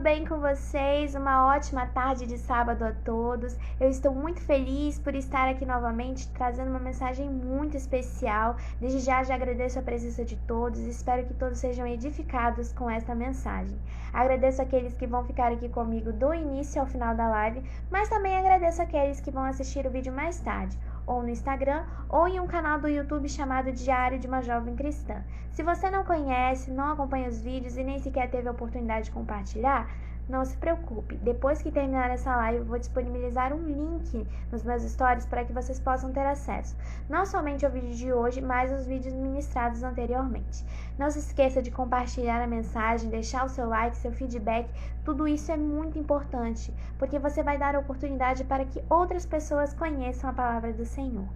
bem com vocês? Uma ótima tarde de sábado a todos. Eu estou muito feliz por estar aqui novamente trazendo uma mensagem muito especial. Desde já agradeço a presença de todos e espero que todos sejam edificados com esta mensagem. Agradeço aqueles que vão ficar aqui comigo do início ao final da live, mas também agradeço aqueles que vão assistir o vídeo mais tarde, ou no Instagram, ou em um canal do YouTube chamado Diário de uma Jovem Cristã. Se você não conhece, não acompanha os vídeos e nem sequer teve a oportunidade de compartilhar, não se preocupe. Depois que terminar essa live, eu vou disponibilizar um link nos meus stories para que vocês possam ter acesso, não somente ao vídeo de hoje, mas aos vídeos ministrados anteriormente. Não se esqueça de compartilhar a mensagem, deixar o seu like, seu feedback, tudo isso é muito importante, porque você vai dar a oportunidade para que outras pessoas conheçam a palavra do Senhor.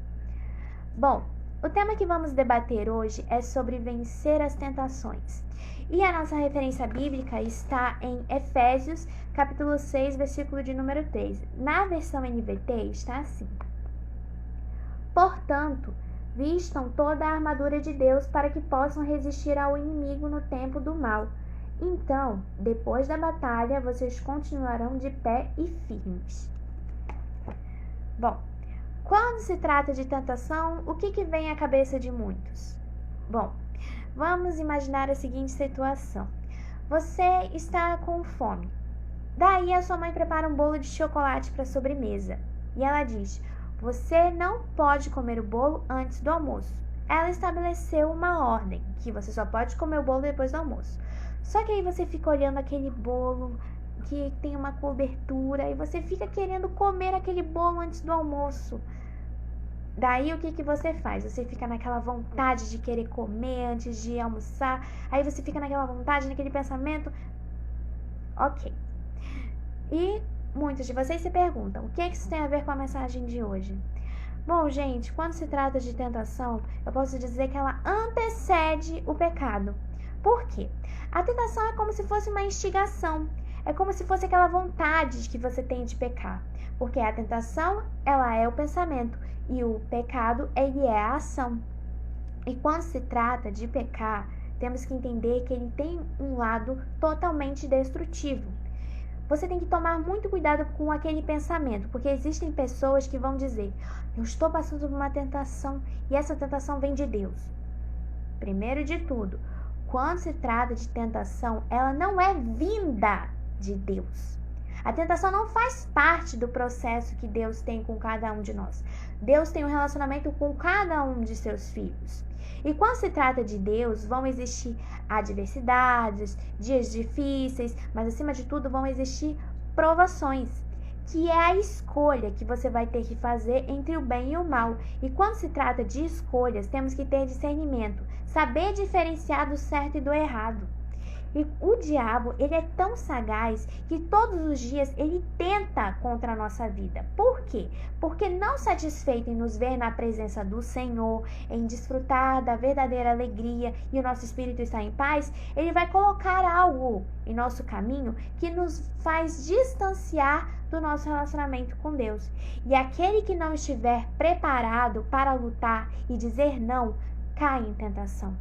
Bom, o tema que vamos debater hoje é sobre vencer as tentações. E a nossa referência bíblica está em Efésios, capítulo 6, versículo de número 3. Na versão NVT está assim: Portanto, vistam toda a armadura de Deus para que possam resistir ao inimigo no tempo do mal. Então, depois da batalha, vocês continuarão de pé e firmes. Bom, quando se trata de tentação, o que vem à cabeça de muitos? Bom, vamos imaginar a seguinte situação. Você está com fome. Daí a sua mãe prepara um bolo de chocolate para a sobremesa. E ela diz: você não pode comer o bolo antes do almoço. Ela estabeleceu uma ordem, que você só pode comer o bolo depois do almoço. Só que aí você fica olhando aquele bolo que tem uma cobertura e você fica querendo comer aquele bolo antes do almoço. Daí o que você faz? Você fica naquela vontade de querer comer antes de almoçar. Aí você fica naquela vontade, naquele pensamento. Ok. E muitos de vocês se perguntam, o que isso tem a ver com a mensagem de hoje? Bom, gente, quando se trata de tentação, eu posso dizer que ela antecede o pecado. Por quê? A tentação é como se fosse uma instigação. É como se fosse aquela vontade que você tem de pecar. Porque a tentação, ela é o pensamento. E o pecado, ele é a ação. E quando se trata de pecar, temos que entender que ele tem um lado totalmente destrutivo. Você tem que tomar muito cuidado com aquele pensamento, porque existem pessoas que vão dizer: eu estou passando por uma tentação e essa tentação vem de Deus. Primeiro de tudo, quando se trata de tentação, ela não é vinda de Deus. A tentação não faz parte do processo que Deus tem com cada um de nós. Deus tem um relacionamento com cada um de seus filhos. E quando se trata de Deus, vão existir adversidades, dias difíceis, mas acima de tudo vão existir provações, que é a escolha que você vai ter que fazer entre o bem e o mal. E quando se trata de escolhas, temos que ter discernimento, saber diferenciar do certo e do errado. E o diabo, ele é tão sagaz que todos os dias ele tenta contra a nossa vida. Por quê? Porque não satisfeito em nos ver na presença do Senhor, em desfrutar da verdadeira alegria e o nosso espírito está em paz, ele vai colocar algo em nosso caminho que nos faz distanciar do nosso relacionamento com Deus. E aquele que não estiver preparado para lutar e dizer não, cai em tentação.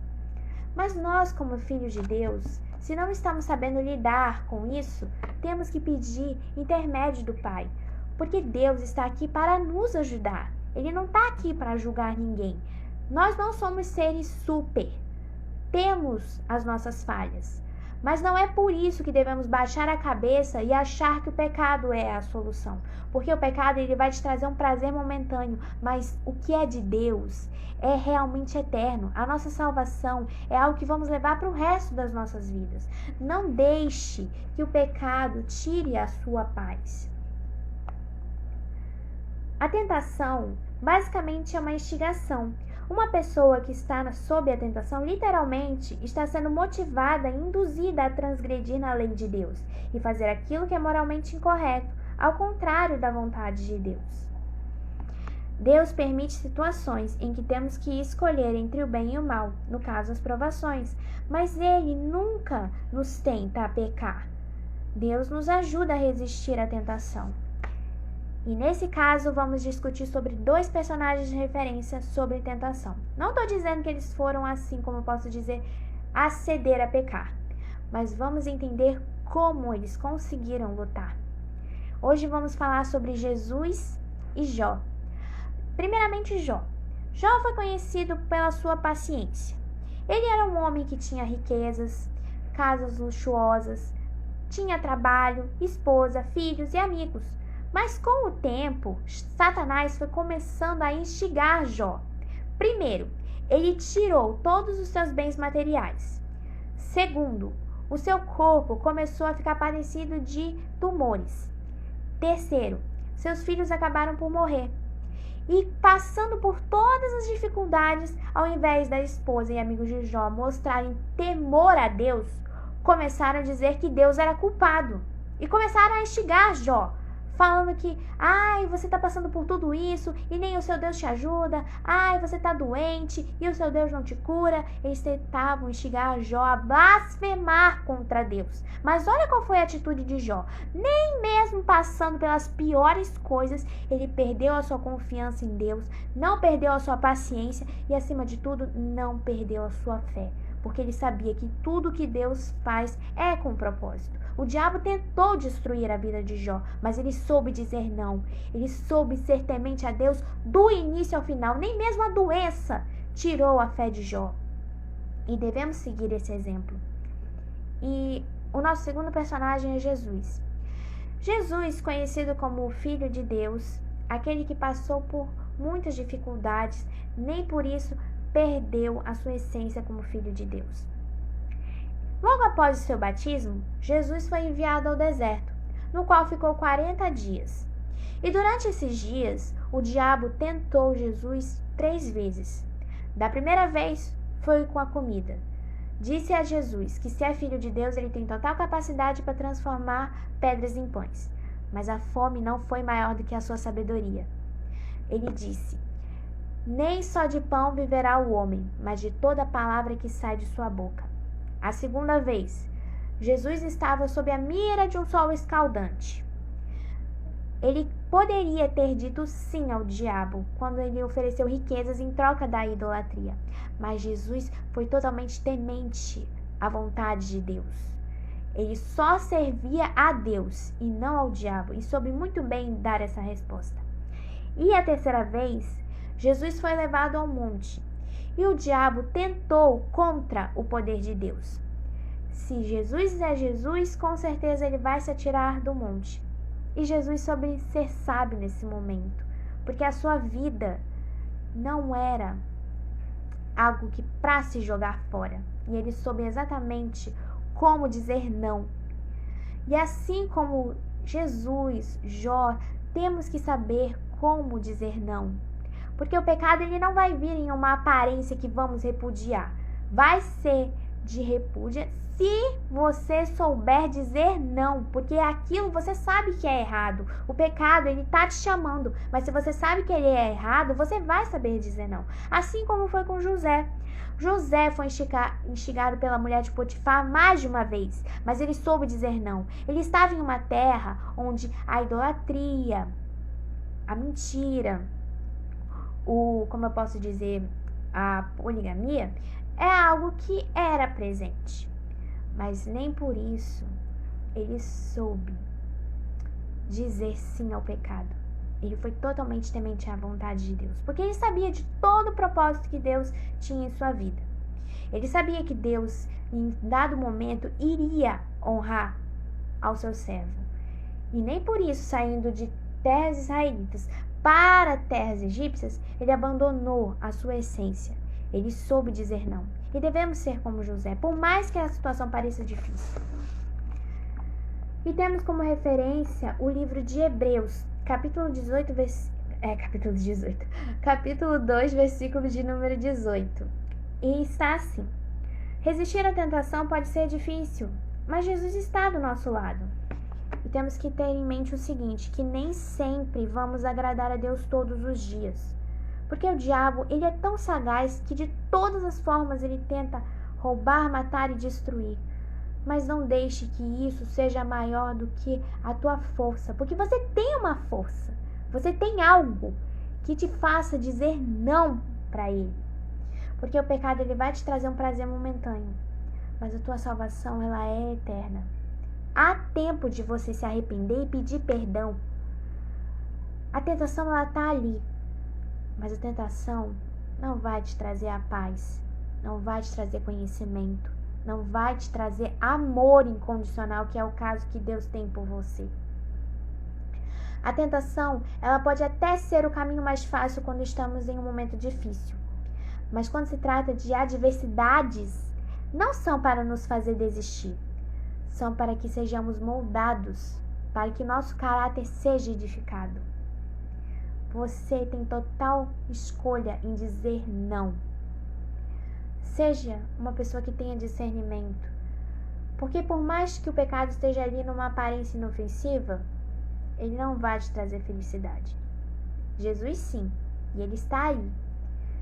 Mas nós, como filhos de Deus, se não estamos sabendo lidar com isso, temos que pedir intermédio do Pai, porque Deus está aqui para nos ajudar. Ele não está aqui para julgar ninguém. Nós não somos seres super. Temos as nossas falhas, mas não é por isso que devemos baixar a cabeça e achar que o pecado é a solução, porque o pecado ele vai te trazer um prazer momentâneo, mas o que é de Deus é realmente eterno. A nossa salvação é algo que vamos levar para o resto das nossas vidas. Não deixe que o pecado tire a sua paz. A tentação basicamente é uma instigação. Uma pessoa que está sob a tentação, literalmente, está sendo motivada e induzida a transgredir na lei de Deus e fazer aquilo que é moralmente incorreto, ao contrário da vontade de Deus. Deus permite situações em que temos que escolher entre o bem e o mal, no caso as provações, mas Ele nunca nos tenta a pecar. Deus nos ajuda a resistir à tentação. E nesse caso, vamos discutir sobre dois personagens de referência sobre tentação. Não estou dizendo que eles foram assim, como eu posso dizer, a ceder a pecar. Mas vamos entender como eles conseguiram lutar. Hoje vamos falar sobre Jesus e Jó. Primeiramente, Jó. Jó foi conhecido pela sua paciência. Ele era um homem que tinha riquezas, casas luxuosas, tinha trabalho, esposa, filhos e amigos. Mas com o tempo, Satanás foi começando a instigar Jó. Primeiro, ele tirou todos os seus bens materiais. Segundo, o seu corpo começou a ficar padecido de tumores. Terceiro, seus filhos acabaram por morrer. E passando por todas as dificuldades, ao invés da esposa e amigos de Jó mostrarem temor a Deus, começaram a dizer que Deus era culpado. E começaram a instigar Jó, falando que, você está passando por tudo isso e nem o seu Deus te ajuda, você está doente e o seu Deus não te cura. Eles tentavam instigar Jó a blasfemar contra Deus. Mas olha qual foi a atitude de Jó. Nem mesmo passando pelas piores coisas, ele perdeu a sua confiança em Deus, não perdeu a sua paciência e, acima de tudo, não perdeu a sua fé. Porque ele sabia que tudo que Deus faz é com propósito. O diabo tentou destruir a vida de Jó, mas ele soube dizer não. Ele soube ser temente a Deus do início ao final. Nem mesmo a doença tirou a fé de Jó. E devemos seguir esse exemplo. E o nosso segundo personagem é Jesus. Jesus, conhecido como o Filho de Deus, aquele que passou por muitas dificuldades, nem por isso perdeu a sua essência como Filho de Deus. Logo após o seu batismo, Jesus foi enviado ao deserto, no qual ficou 40 dias. E durante esses dias, o diabo tentou Jesus 3 vezes. Da primeira vez, foi com a comida. Disse a Jesus que se é Filho de Deus, ele tem total capacidade para transformar pedras em pães. Mas a fome não foi maior do que a sua sabedoria. Ele disse: nem só de pão viverá o homem, mas de toda palavra que sai de sua boca. A segunda vez, Jesus estava sob a mira de um sol escaldante. Ele poderia ter dito sim ao diabo quando ele ofereceu riquezas em troca da idolatria, mas Jesus foi totalmente temente à vontade de Deus. Ele só servia a Deus e não ao diabo, e soube muito bem dar essa resposta. E a terceira vez, Jesus foi levado ao monte, e o diabo tentou contra o poder de Deus. Se Jesus é Jesus, com certeza ele vai se atirar do monte. E Jesus soube ser sábio nesse momento, porque a sua vida não era algo que para se jogar fora. E ele soube exatamente como dizer não. E assim como Jesus, Jó, temos que saber como dizer não. Porque o pecado ele não vai vir em uma aparência que vamos repudiar. Vai ser de repúdia se você souber dizer não, porque aquilo você sabe que é errado. O pecado ele tá te chamando, mas se você sabe que ele é errado, você vai saber dizer não. Assim como foi com José. José foi instigado pela mulher de Potifar mais de uma vez, mas ele soube dizer não. Ele estava em uma terra onde a idolatria, a mentira, a poligamia é algo que era presente. Mas nem por isso ele soube dizer sim ao pecado. Ele foi totalmente temente à vontade de Deus, porque ele sabia de todo o propósito que Deus tinha em sua vida. Ele sabia que Deus, em dado momento, iria honrar ao seu servo. E nem por isso, saindo de terras israelitas para terras egípcias, ele abandonou a sua essência. Ele soube dizer não. E devemos ser como José, por mais que a situação pareça difícil. E temos como referência o livro de Hebreus, capítulo 2, versículo de número 18. E está assim: resistir à tentação pode ser difícil, mas Jesus está do nosso lado. E temos que ter em mente o seguinte, que nem sempre vamos agradar a Deus todos os dias. Porque o diabo, ele é tão sagaz que de todas as formas ele tenta roubar, matar e destruir. Mas não deixe que isso seja maior do que a tua força. Porque você tem uma força. Você tem algo que te faça dizer não para ele. Porque o pecado ele vai te trazer um prazer momentâneo. Mas a tua salvação ela é eterna. Há tempo de você se arrepender e pedir perdão. A tentação, ela tá ali. Mas a tentação não vai te trazer a paz. Não vai te trazer conhecimento. Não vai te trazer amor incondicional, que é o caso que Deus tem por você. A tentação, ela pode até ser o caminho mais fácil quando estamos em um momento difícil. Mas quando se trata de adversidades, não são para nos fazer desistir. São para que sejamos moldados, para que nosso caráter seja edificado. Você tem total escolha em dizer não. Seja uma pessoa que tenha discernimento. Porque por mais que o pecado esteja ali numa aparência inofensiva, ele não vai te trazer felicidade. Jesus sim, e ele está aí.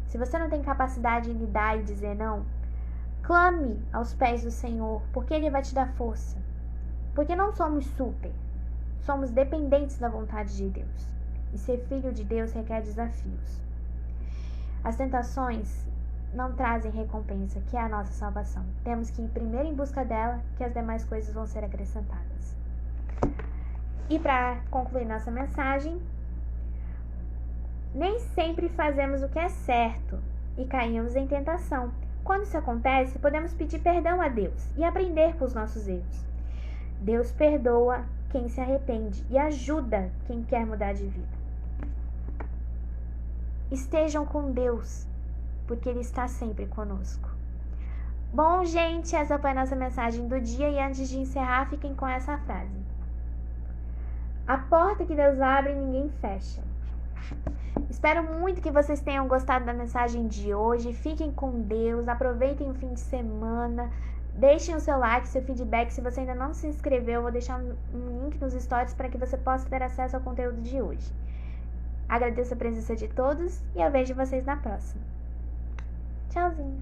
Se você não tem capacidade de lidar e dizer não, clame aos pés do Senhor, porque ele vai te dar força. Porque não somos super, somos dependentes da vontade de Deus. E ser filho de Deus requer desafios. As tentações não trazem recompensa, que é a nossa salvação. Temos que ir primeiro em busca dela, que as demais coisas vão ser acrescentadas. E para concluir nossa mensagem, nem sempre fazemos o que é certo e caímos em tentação. Quando isso acontece, podemos pedir perdão a Deus e aprender com os nossos erros. Deus perdoa quem se arrepende e ajuda quem quer mudar de vida. Estejam com Deus, porque Ele está sempre conosco. Bom, gente, essa foi a nossa mensagem do dia e antes de encerrar, fiquem com essa frase. A porta que Deus abre, ninguém fecha. Espero muito que vocês tenham gostado da mensagem de hoje. Fiquem com Deus, aproveitem o fim de semana. Deixem o seu like, seu feedback. Se você ainda não se inscreveu, eu vou deixar um link nos stories para que você possa ter acesso ao conteúdo de hoje. Agradeço a presença de todos e eu vejo vocês na próxima. Tchauzinho!